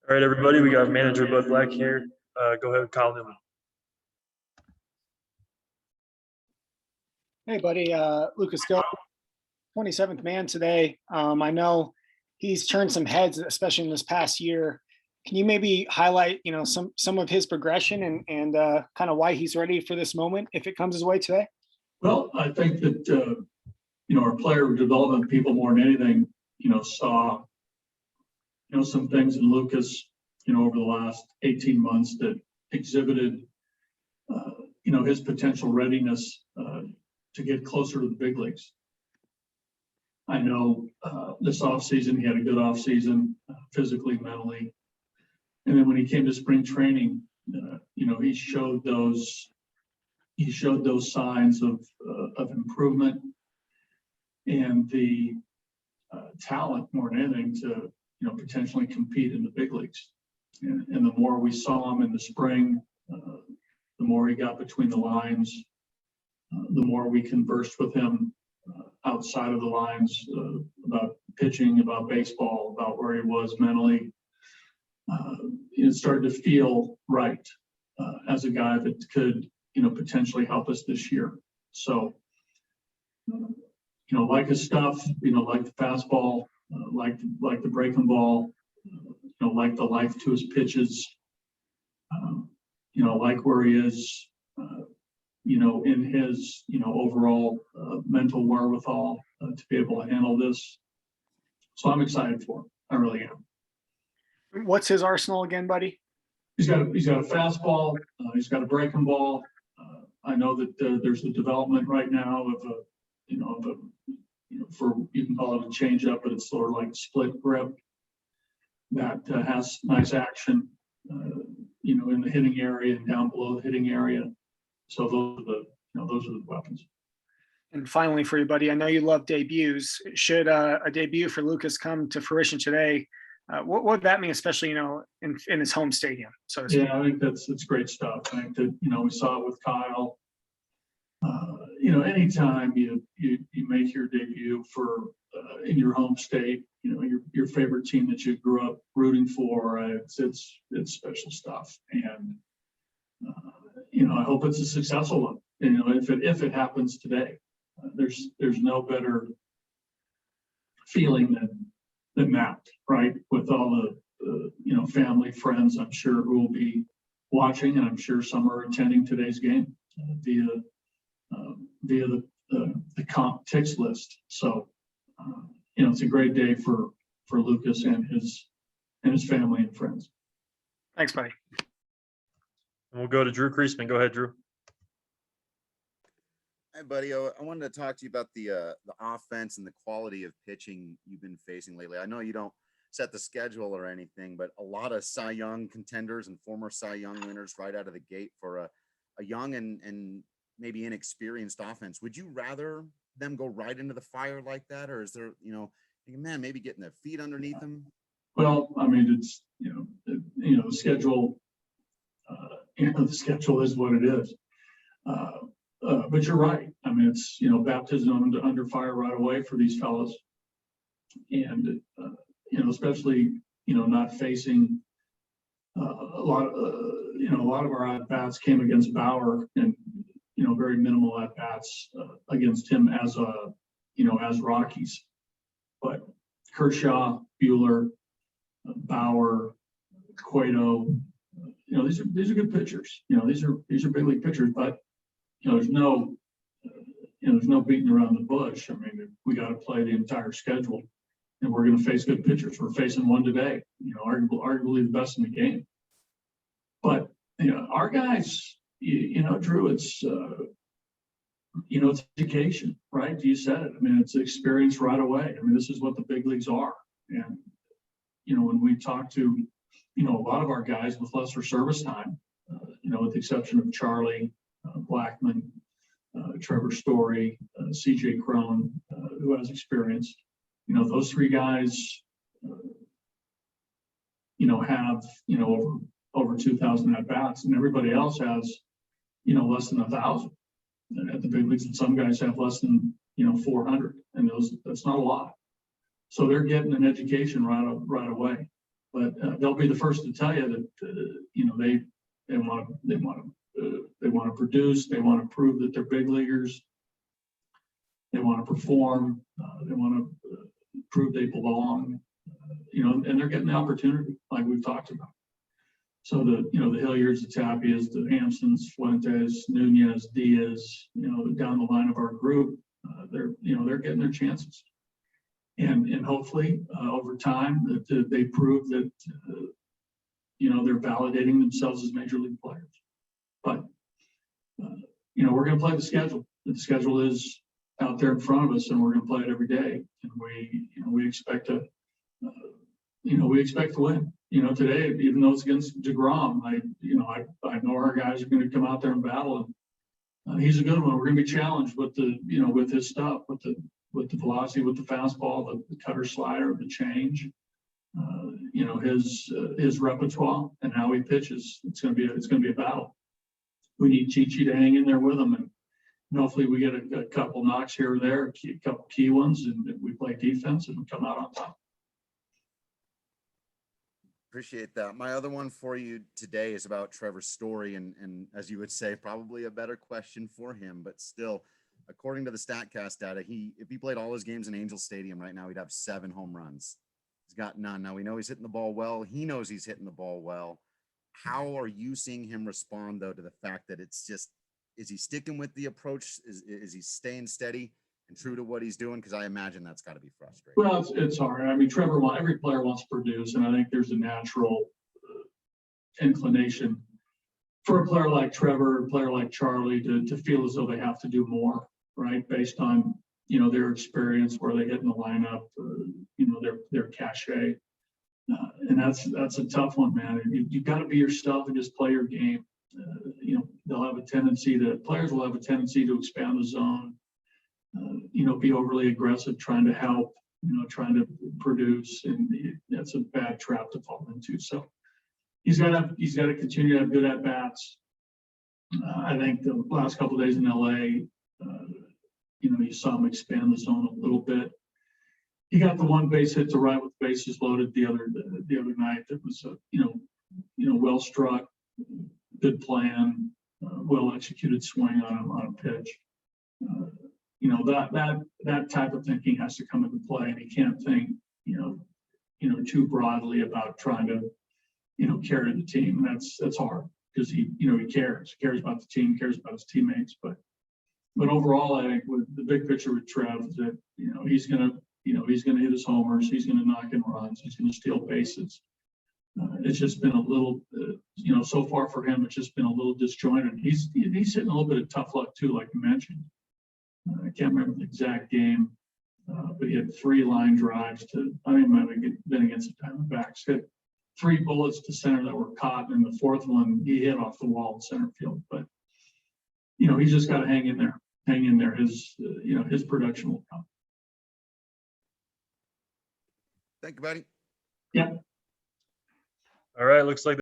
All right, everybody, we got manager Bjud Black here. Go ahead, Kyle Newman. Hey, buddy, Lucas Gilbreath, 27th man today. I know he's turned some heads, especially in this past year. Can you maybe highlight, some of his progression and kind of why he's ready for this moment if it comes his way today? Well, I think that our player development people more than anything, saw some things in Lucas, over the last 18 months that exhibited, his potential readiness to get closer to the big leagues. I know this offseason, he had a good offseason, physically, mentally. And then when he came to spring training, he showed those signs of improvement and the talent more than anything to, potentially compete in the big leagues. And the more we saw him in the spring, the more he got between the lines, the more we conversed with him outside of the lines about pitching, about baseball, about where he was mentally. It started to feel right as a guy that could, potentially help us this year. So, like his stuff, like the fastball, like the breaking ball, like the life to his pitches, like where he is, in his, overall mental wherewithal to be able to handle this. So I'm excited for him. I really am. What's his arsenal again, buddy? He's got a fastball. He's got a breaking ball. I know that there's a development right now of you can call it a changeup, but it's sort of like split grip that has nice action, in the hitting area and down below the hitting area. So those are the weapons. And finally, for you, buddy, I know you love debuts. Should a debut for Lucas come to fruition today, what would that mean, especially in his home stadium? So yeah, I think it's great stuff. I think that we saw it with Kyle. Anytime you make your debut for in your home state, your favorite team that you grew up rooting for, it's special stuff. And I hope it's a successful one. If it happens today, there's no better feeling than that, right? With all the family, friends, I'm sure, who will be watching, and I'm sure some are attending today's game via the comp ticks list. So it's a great day for Lucas and his family and friends. Thanks, buddy. And we'll go to Drew Creasman. Go ahead, Drew. Hi, buddy. I wanted to talk to you about the offense and the quality of pitching you've been facing lately. I know you don't set the schedule or anything, but a lot of Cy Young contenders and former Cy Young winners right out of the gate for a young and maybe inexperienced offense. Would you rather them go right into the fire like that, or is there, man, maybe getting their feet underneath them? Well, I mean, it's the schedule. The schedule is what it is. But you're right. I mean, it's baptism under fire right away for these fellas, and especially not facing a lot of our at bats came against Bauer, and very minimal at bats against him as Rockies. But Kershaw, Buehler, Bauer, Cueto, these are good pitchers. These are big league pitchers, but there's no beating around the bush. I mean, we got to play the entire schedule, and we're going to face good pitchers. We're facing one today, arguably the best in the game. But our guys, Drew, it's it's education, right? You said it. I mean, it's experience right away. I mean, this is what the big leagues are. And when we talk to a lot of our guys with lesser service time, with the exception of Charlie Blackman, Trevor Story, CJ Crone, who has experience, those three guys, have over 2,000 at bats, and everybody else has less than 1,000 at the big leagues, and some guys have less than 400, and that's not a lot. So they're getting an education right away. but they'll be the first to tell you that you know they want to produce. They want to prove that they're big leaguers. They want to perform. They want to prove they belong. You know, and they're getting the opportunity, like we've talked about. So the Hilliards, the Tapias, the Hampsons, Fuentes, Nunez, Diaz, you know, down the line of our group, they're getting their chances. And hopefully over time that they prove that you know, they're validating themselves as major league players. But you know, we're going to play the schedule. The schedule is out there in front of us, and we're going to play it every day. And we expect to win. You know, today, even though it's against DeGrom, I know our guys are going to come out there and battle. And he's a good one. We're going to be challenged with with his stuff, with the velocity, with the fastball, the cutter, slider, the change. You know, his repertoire and how he pitches. It's going to be a battle. We need Chichi to hang in there with him, and hopefully we get a couple knocks here or there, a couple key ones, and we play defense and we come out on top. Appreciate that. My other one for you today is about Trevor Story, and as you would say, probably a better question for him, but still, according to the StatCast data, if he played all his games in Angel Stadium right now, he'd have 7 home runs. He's got none. Now we know he's hitting the ball well. He knows he's hitting the ball well. How are you seeing him respond though to the fact that it's just, is he sticking with the approach? Is he staying steady and true to what he's doing? Because I imagine that's got to be frustrating. Well, it's hard. I mean, every player wants to produce, and I think there's a natural inclination for a player like Trevor, a player like Charlie, to feel as though they have to do more, right? Based on, you know, their experience, where they hit in the lineup, you know, their cachet. And that's a tough one, man. You've got to be yourself and just play your game. You know, players will have a tendency to expand the zone, you know, be overly aggressive, trying to help, you know, trying to produce, and that's a bad trap to fall into. So he's got to continue to have good at bats. I think the last couple of days in LA, you know, you saw him expand the zone a little bit. He got the one base hit to right with bases loaded the other night. That was you know, well struck, good plan, well executed swing on a pitch. You know, that type of thinking has to come into play, and he can't think, you know, too broadly about trying to, you know, carry the team. And that's hard, because he cares about the team, cares about his teammates. But overall, I think with the big picture with Trev is that, you know, he's gonna hit his homers, he's gonna knock in runs, he's gonna steal bases. It's just been a little, you know, so far for him, it's just been a little disjointed. He's hitting a little bit of tough luck too, like you mentioned. I can't remember the exact game, but he had 3 line drives to, I think it might have been against the Diamondbacks, hit 3 bullets to center that were caught, and the 4th one he hit off the wall in center field. But, you know, he's just got to hang in there. His production will come. Thank you, buddy. Yeah. All right, looks like